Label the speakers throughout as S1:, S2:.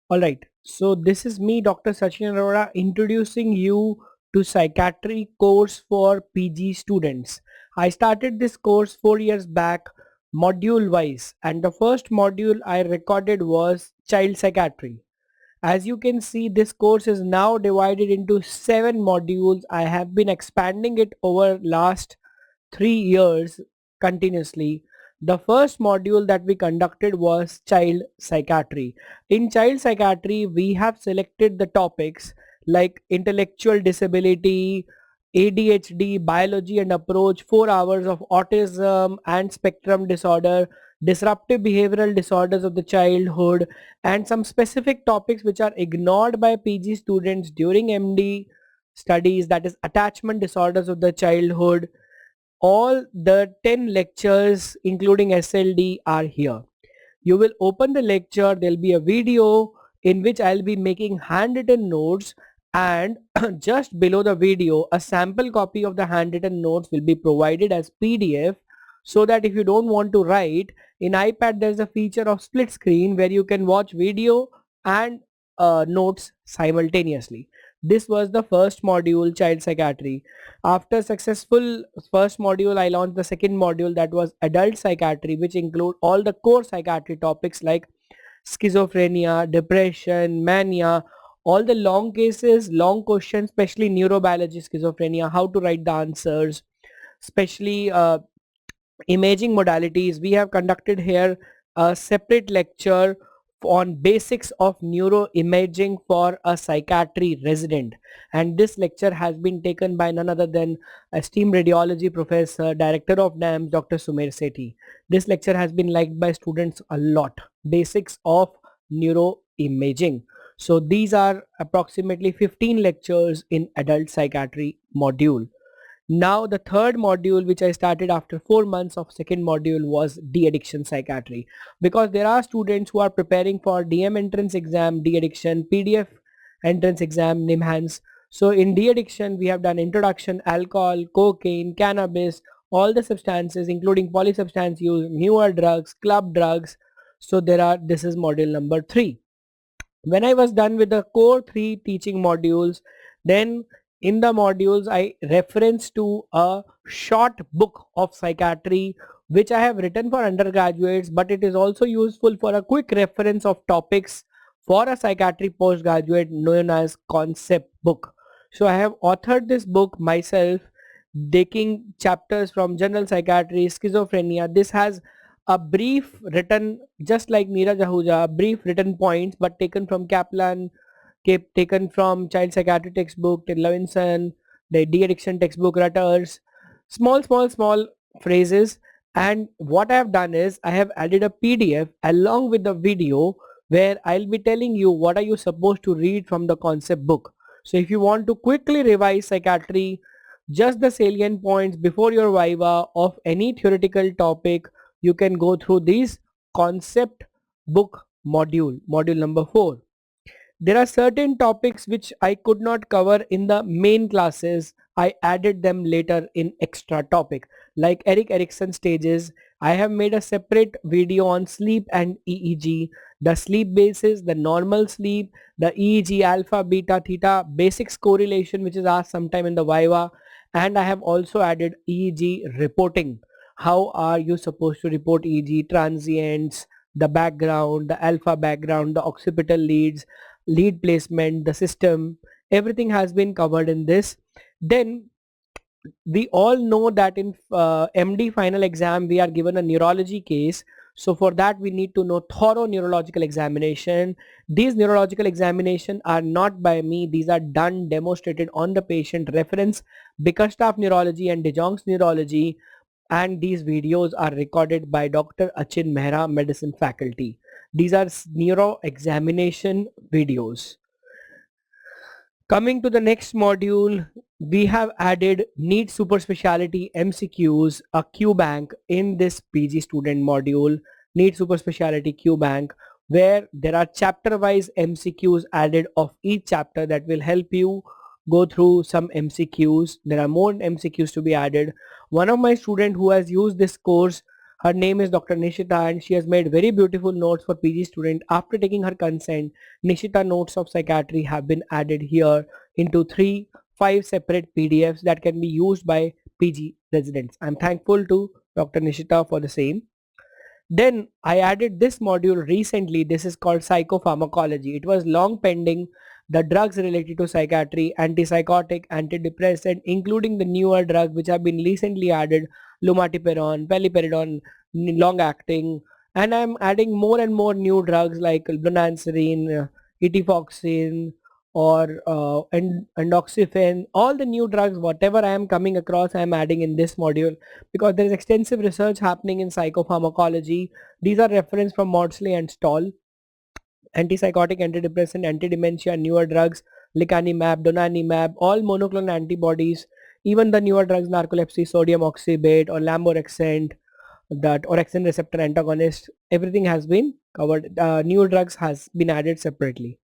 S1: Alright, so this is me, Dr. Sachin Arora, introducing you to psychiatry course for PG students. I started this course 4 years back, module wise, and the first module I recorded was child psychiatry. As you can see, this course is now divided into 7 modules. I have been expanding it over last 3 years continuously. The first module that we conducted was child psychiatry. In child psychiatry, we have selected the topics like intellectual disability, ADHD, biology and approach, 4 hours of autism and spectrum disorder, disruptive behavioral disorders of the childhood, and some specific topics which are ignored by PG students during MD studies, that is attachment disorders of the childhood. All the 10 lectures including SLD are here. You will open the lecture, there'll be a video in which I'll be making handwritten notes, and just below the video a sample copy of the handwritten notes will be provided as PDF, so that if you don't want to write in iPad, there's a feature of split screen where you can watch video and notes simultaneously. This was the first module, child psychiatry. After successful first module, I launched the second module, that was adult psychiatry, which include all the core psychiatry topics like schizophrenia, depression, mania, all the long cases, long questions, especially neurobiology, schizophrenia, how to write the answers, especially imaging modalities. We have conducted here a separate lecture on basics of neuroimaging for a psychiatry resident, and this lecture has been taken by none other than esteemed radiology professor, director of NAMS, Dr. Sumer Sethi. This lecture has been liked by students a lot. Basics of neuroimaging. So these are approximately 15 lectures in adult psychiatry module. Now the third module which I started after 4 months of second module was de-addiction psychiatry, because there are students who are preparing for DM entrance exam, de-addiction, PDF entrance exam, NIMHANS. So in de-addiction we have done introduction, alcohol, cocaine, cannabis, all the substances including polysubstance use, newer drugs, club drugs. So this is module number 3. When I was done with the core 3 teaching modules, then in the modules I reference to a short book of psychiatry which I have written for undergraduates, but it is also useful for a quick reference of topics for a psychiatry postgraduate, known as concept book. So I have authored this book myself, taking chapters from general psychiatry, schizophrenia. This has a brief written, just like Neeraj Ahuja, brief written points, but taken from Kaplan, taken from child psychiatry textbook, Till Levinson, the de-addiction textbook, Rutters, small phrases. And what I have done is I have added a PDF along with the video where I'll be telling you what are you supposed to read from the concept book. So if you want to quickly revise psychiatry, just the salient points before your viva of any theoretical topic, you can go through these concept book module number 4. There are certain topics which I could not cover in the main classes. I added them later in extra topic, like Erik Erikson stages. I have made a separate video on sleep and EEG, the sleep basis, the normal sleep, the EEG alpha, beta, theta, basics correlation, which is asked sometime in the Viva. And I have also added EEG reporting. How are you supposed to report EEG, transients, the background, the alpha background, the occipital leads, lead placement, the system, everything has been covered in this. Then we all know that in MD final exam we are given a neurology case. So for that we need to know thorough neurological examination. These neurological examination are not by me, these are done, demonstrated on the patient. Reference Bickerstaff Neurology and De Jong's Neurology, and these videos are recorded by Dr. Achin Mehra, medicine faculty. These are neuro examination videos. Coming to the next module, we have added NEET super specialty MCQs, a Q bank in this PG student module, NEET super specialty Q bank, where there are chapter wise MCQs added of each chapter that will help you go through some MCQs. There are more MCQs to be added. One of my students who has used this course Her name is Dr. Nishita and she has made very beautiful notes for PG student. After taking her consent, Nishita notes of psychiatry have been added here into 5 separate PDFs that can be used by PG residents. I'm thankful to Dr. Nishita for the same. Then I added this module recently. This is called psychopharmacology. It was long pending. The drugs related to psychiatry, antipsychotic, antidepressant, including the newer drug which have been recently added, lumateperone, paliperidone, long acting, and I'm adding more and more new drugs like lonanserine, etifoxine, or endoxifen. All the new drugs, whatever I am coming across, I am adding in this module because there is extensive research happening in psychopharmacology. These are referenced from Maudsley and Stoll. Antipsychotic, antidepressant, antidementia, newer drugs, lecanemab, donanemab, all monoclonal antibodies, even the newer drugs, narcolepsy, sodium oxybate or lamborexant, that orexin receptor antagonist, everything has been covered. New drugs has been added separately.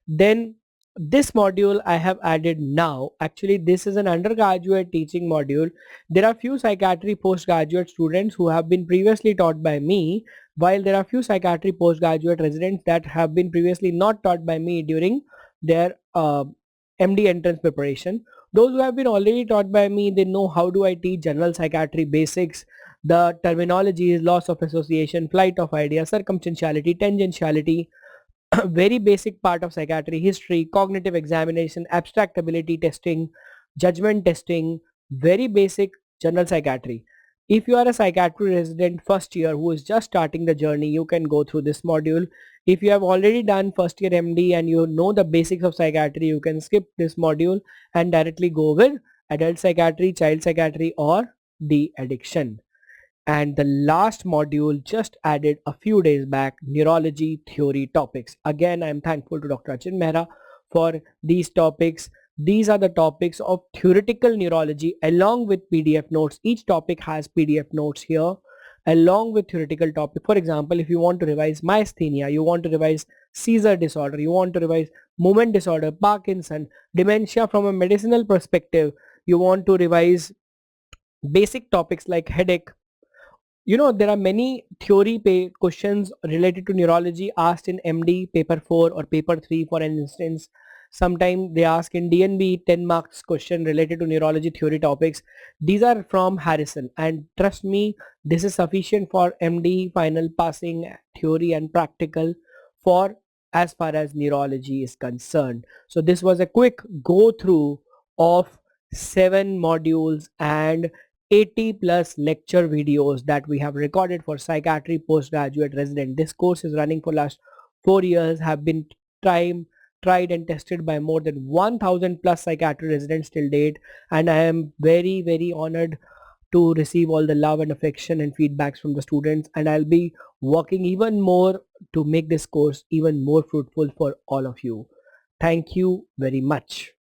S1: Then this module I have added now. Actually, this is an undergraduate teaching module. There are few psychiatry postgraduate students who have been previously taught by me, while there are few psychiatry postgraduate residents that have been previously not taught by me during their MD entrance preparation. Those who have been already taught by me, they know how do I teach general psychiatry basics. The terminology is loss of association, flight of idea, circumstantiality, tangentiality, very basic part of psychiatry: history, cognitive examination, abstract ability testing, judgment testing, very basic general psychiatry. If you are a psychiatry resident first year who is just starting the journey, you can go through this module. If you have already done first year MD and you know the basics of psychiatry, you can skip this module and directly go with adult psychiatry, child psychiatry, or de-addiction. And the last module just added a few days back, neurology theory topics. Again, I'm thankful to Dr. Achin Mehra for these topics. These are the topics of theoretical neurology along with PDF notes. Each topic has PDF notes here along with theoretical topic. For example, if you want to revise myasthenia, you want to revise seizure disorder, you want to revise movement disorder, Parkinson, dementia from a medicinal perspective, you want to revise basic topics like headache. There are many theory questions related to neurology asked in MD paper 4 or paper 3, for an instance. Sometimes they ask in DNB 10 marks question related to neurology theory topics. These are from Harrison, and trust me, this is sufficient for MD final passing theory and practical for as far as neurology is concerned. So this was a quick go through of 7 modules and 80 plus lecture videos that we have recorded for psychiatry postgraduate resident. This course is running for last 4 years, have been tried and tested by more than 1000 plus psychiatry residents till date, and I am very honored to receive all the love and affection and feedbacks from the students, and I'll be working even more to make this course even more fruitful for all of you. Thank you very much.